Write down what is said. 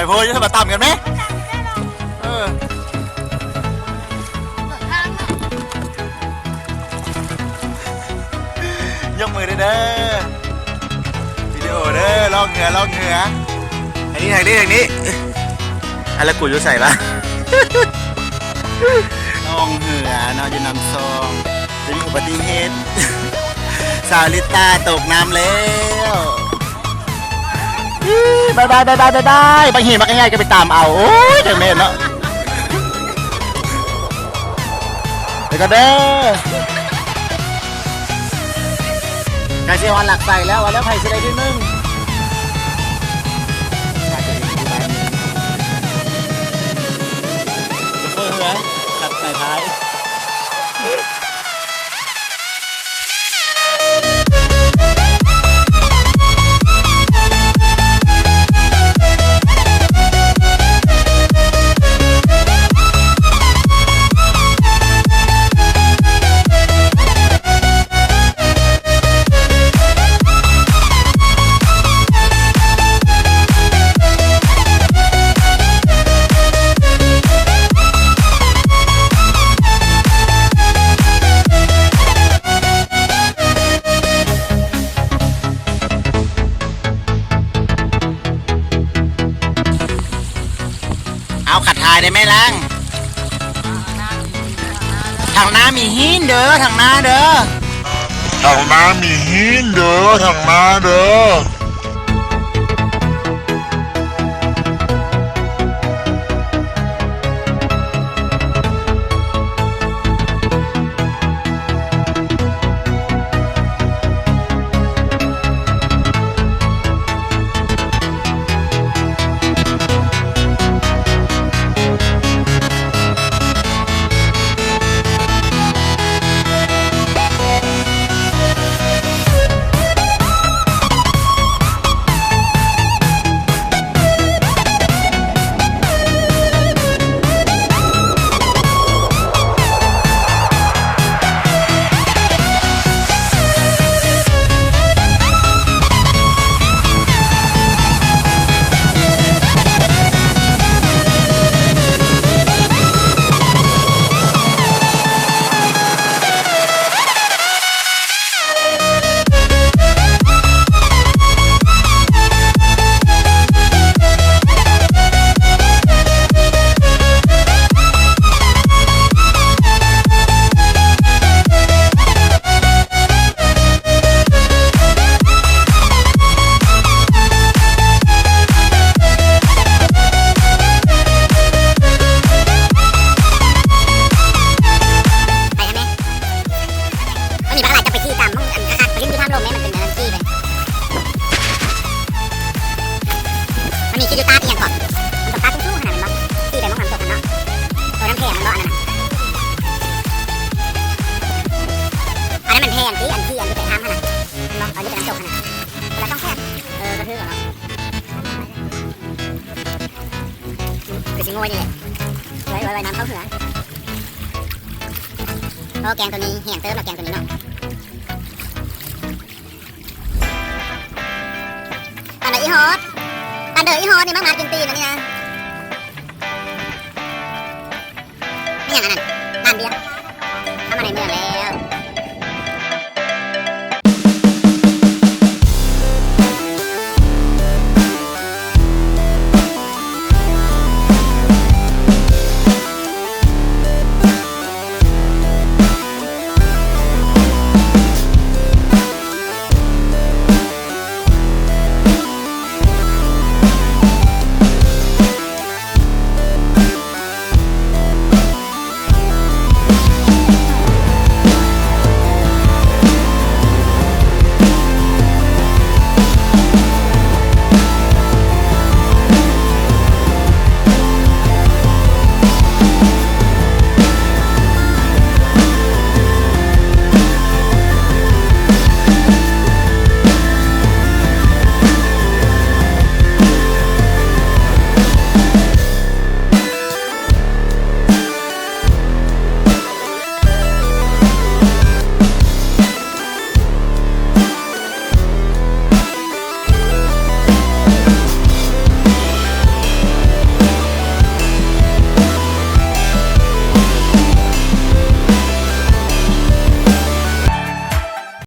โพยจะมาต่ำกันไหมยกมือเด้อวิดีโอเด้อลอกเหงื่อทางนี้อะไรกูจะใส่ละลองเหงื่อนอนอยู่น้ำซองจะมีอุบัติเหตุสาวลิต้าตกน้ำแล้วบายบางทีมันง่ายๆก็ไปตามเอาโอ้ยจังเม่นเนาะไปกันเด้อการเชียร์วันหลักใส่แล้ววันแล้วไผ่เสด็จที่1เฟื่องเหรอขัดใส่ท้ายเอาขัดทายได้ไหมล่ะทางหน้ามีหินเด้อทางหน้าเด้อทางหน้ามีหินเด้อทางหน้าเด้อมีคิดดูตาเอียงก่อนมันต้องตาทุ่งๆขนาดนั้นมั้งที่ไปมองน้ำตกกันเนาะตัวน้ำแพงมันก็อันนั้นมันแพงที่ไปห้ามขนาดเนาะอันนี้เป็นน้ำตกขนาดเราต้องแค่กระทืบก่อนเนาะคือสิงโง่นี่แหละไว้น้ำเข้าหัวเพราะแกงตัวนี้แห้งเติมแล้วแกงตัวนี้เนาะปันเดอร์อีฮอตนี่มากกินตีนนะนี่นะนี่อย่างนั้นนั่นเบียร์